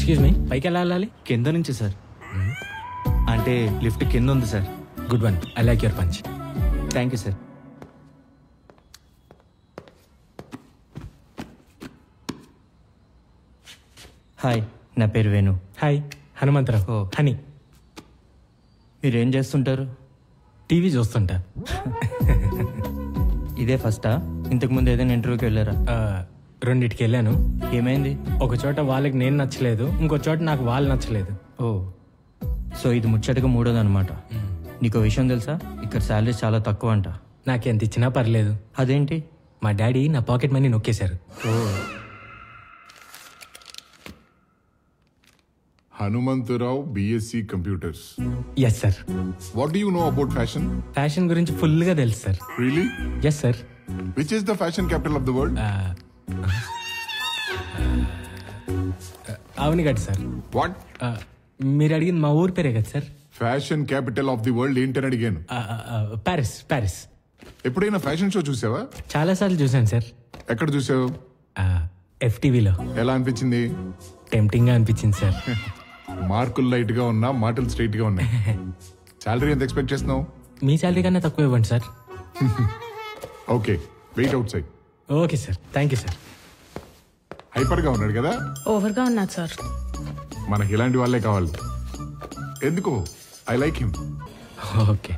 Excuse me, పైకి ఎలా వెళ్ళాలి? కింద నుంచి సార్. అంటే లిఫ్ట్ కింద ఉంది sir. Good one, I like your punch. Thank you sir. Hi, నా పేరు వేణు. హాయ్, హనుమంతరావు. ఓ. హనీ. మీరేం చేస్తుంటారు? టీవీ చూస్తుంటా. ఇదే ఫస్టా? ఇంతకుముందు ఏదైనా ఇంటర్వ్యూకి వెళ్ళారా? రెండిటికి వెళ్ళాను. ఏమైంది? ఒక చోట వాళ్ళకి నేను నచ్చలేదు, ఇంకో చోట నాకు వాళ్ళు నచ్చలేదు. ఓ, సో ఇది ముచ్చటగా మూడోది అనమాట. నీకు విషయం తెలుసా? ఇక్కడ శాలరీస్ చాలా తక్కువ అంట. నాకెంత ఇచ్చినా పర్లేదు. అదేంటి? మా డాడీ నా పాకెట్ మనీ నొక్కేశారు. ఓ, Hanumantharao, BSc Computers. Yes sir. What do you know about fashion? Fashion గురించి ఫుల్గా తెలుసు సార్. Really? Yes sir. Which is the fashion capital of the world? అవును కదా సార్. What? మీరు అడిగింది మా ఊరి పేరే కదా sir. Fashion capital of the world ఏంటని అడిగాను. ప్యారిస్. ప్యారిస్. ఎప్పుడైనా ఫ్యాషన్ షో చూసావా? చాలాసార్లు చూశాను సార్. ఎక్కడ చూసావు? FTVలో. ఎలా అనిపించింది? టెంప్టింగ్గా అనిపించింది సార్. మార్కులు లైట్ గా ఉన్నా, మాటలు స్ట్రైట్ గా ఉన్నాయి. శాలరీ ఎంత ఎక్స్పెక్ట్ చేస్తున్నావు? మీ శాలరీ కన్నా తక్కువ ఇవ్వండి sir. Okay, wait outside. Okay sir, thank you sir. Hyper గా ఉన్నాడు కదా? ఓవర్గా ఉన్నాడు సార్. మనకి ఇలాంటి వాళ్ళే కావాలి. ఎందుకు? I like him. Okay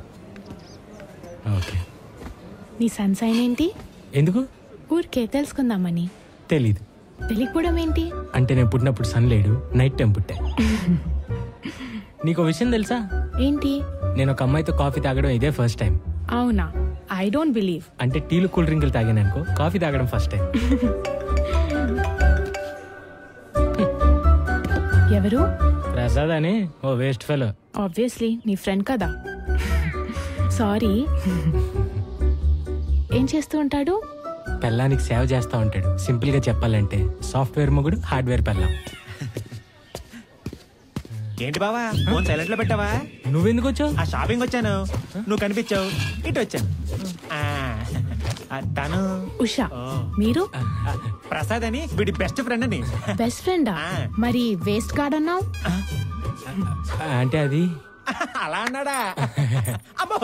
okay. నీ సన్ సైన్ ఏంటి? ఎందుకు? ఊరికే తెలుసుకుందామని. తెలీదు. తెలియకపోవడం ఏంటి? అంటే నేను పుట్టినప్పుడు సన్ లేడు, నైట్ టైం పుట్టా. నీకు విషయం తెలుసా? ఏంటి? నేను ఒక అమ్మాయితో కాఫీ తాగడం ఇదే ఫస్ట్ టైం. అవునా? I don't believe. అంటే టీలు కూల్ డ్రింకులు తాగాను అనుకో, కాఫీ తాగడం ఫస్ట్ టైం. ఎవరు? ప్రసాద్ అని ఓ వేస్ట్ ఫెలో. ఆబ్వియస్లీ నీ ఫ్రెండ్ కదా. సారీ. ఏం చేస్తూ ఉంటాడు? పెళ్ళానికి సేవ చేస్తా ఉంటాడు. సింపుల్ గా చెప్పాలంటే సాఫ్ట్వేర్ మొగుడు, హార్డ్వేర్ పెళ్ళాం. ఏంటి బావా ఫోన్ సైలెంట్ లో పెట్టావా? నువ్వెందుకు వచ్చావు? ఆ షాపింగ్ వచ్చాను, నువ్వు కనిపించావు, ఇటు వచ్చాను. తను ఉషా. మీరు? ప్రసాద్ అని వీడి బెస్ట్ ఫ్రెండ్ అని. బెస్ట్ ఫ్రెండా? మరి వేస్ట్ గార్డ్ అన్నావు. అంటే అది అలా అన్నాడా? అమ్మో,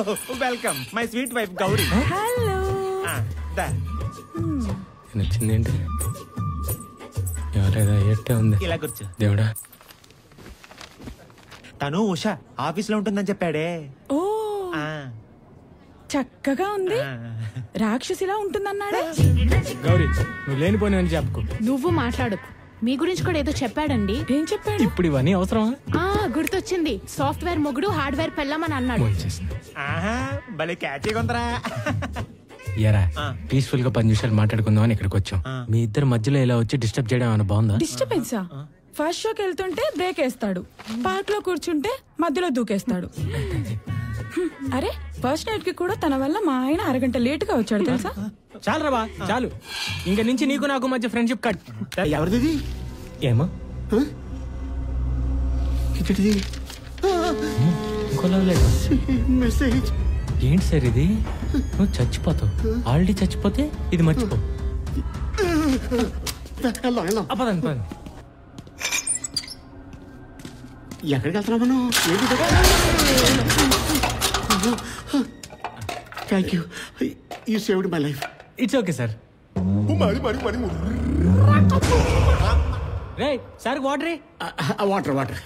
welcome my sweet wife Gowri. Hello. నచ్చిందేంటి? ఎవరైనా ఎట్టే ఉంది. ఇలా కూర్చో. దేవుడా. తను ఉషా ఆఫీస్ లో ఉంటుందని చెప్పాడే. ఓ, చక్కగా ఉంది. రాక్షసిలా ఉంటుందన్నాడే. గౌరీ, నువ్వు లేనిపోయిన అని చెప్పుకో. నువ్వు మాట్లాడు. మీ గురించి కూడా ఏదో చెప్పాడండి. ఏం చెప్పాడు? ఇప్పుడు ఇవన్నీ అవసరమా? గుర్తొచ్చింది. సాఫ్ట్వేర్ మొగుడు, హార్డ్వేర్ పెళ్ళమని అన్నాడు. భలే క్యాచీగా ఉందరా. ఎరా, పీస్ఫుల్ గా 10 నిమిషాలు మాట్లాడుకుందాం అని ఇక్కడికి వచ్చాం. మీ ఇద్దరు మధ్యలో ఇలా వచ్చి డిస్టర్బ్ చేయడం ఏమైనా బాగుందా? డిస్టర్బెన్సా? ఫస్ట్ షోకి వెళ్తుంటే బ్రేక్ వేస్తాడు, పార్క్ లో కూర్చుంటే మధ్యలో దూకేస్తాడు. అరే, ఫస్ట్ నైట్ కి కూడా తన వల్ల మా ఆయన అరగంట లేట్ గా వచ్చాడు తెలుసా? చాలు రా బా, చాలు. ఇంక నుంచి నీకు నాకు మధ్య ఫ్రెండ్షిప్ కట్. ఎవరిది? ఏమో మెసేజ్. ఏంటి సార్ ఇది? నువ్వు చచ్చిపోతావు. ఆల్రెడీ చచ్చిపోతే ఇది మర్చిపో. పదండి పదండి. ఎక్కడికి వెళ్తున్నావు మనం? Thank you, you saved my life. It's okay sir. రే సార్, వాటర్ వాటర్ వాటర్.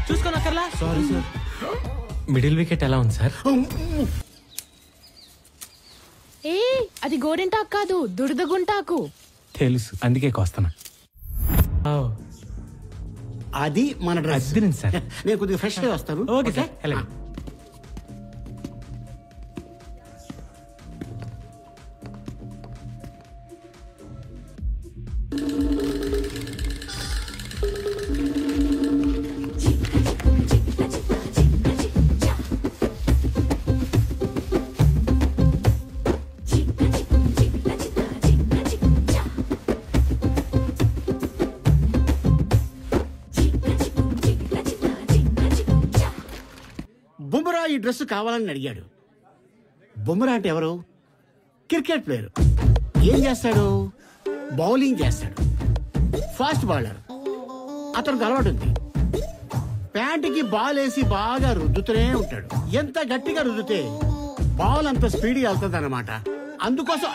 చూసుకోనక్కర్లా. Sorry sir. మిడిల్ వికెట్ ఎలా ఉంది సార్? ఏ, అది గోరింటాకు కాదు, దురదగుంటాకు. తెలుసు, అందుకే కోస్తాను. అది మన డ్రెస్ సార్. నేను కొద్దిగా ఫ్రెష్ గా వస్తాను. ఓకే సార్, వెళ్ళండి. బుమ్రా ఈ డ్రెస్ కావాలని అడిగాడు. బుమ్రా అంటే ఎవరు? Cricket player. ఏం చేస్తాడు? బౌలింగ్ చేస్తాడు. Fast bowler. అతనికి అలవాటు ఉంది. ప్యాంటుకి బాల్ వేసి బాగా రుద్దుతూనే ఉంటాడు. ఎంత గట్టిగా రుద్దితే బాల్ అంత స్పీడ్గా వెళ్తుంది అనమాట. అందుకోసం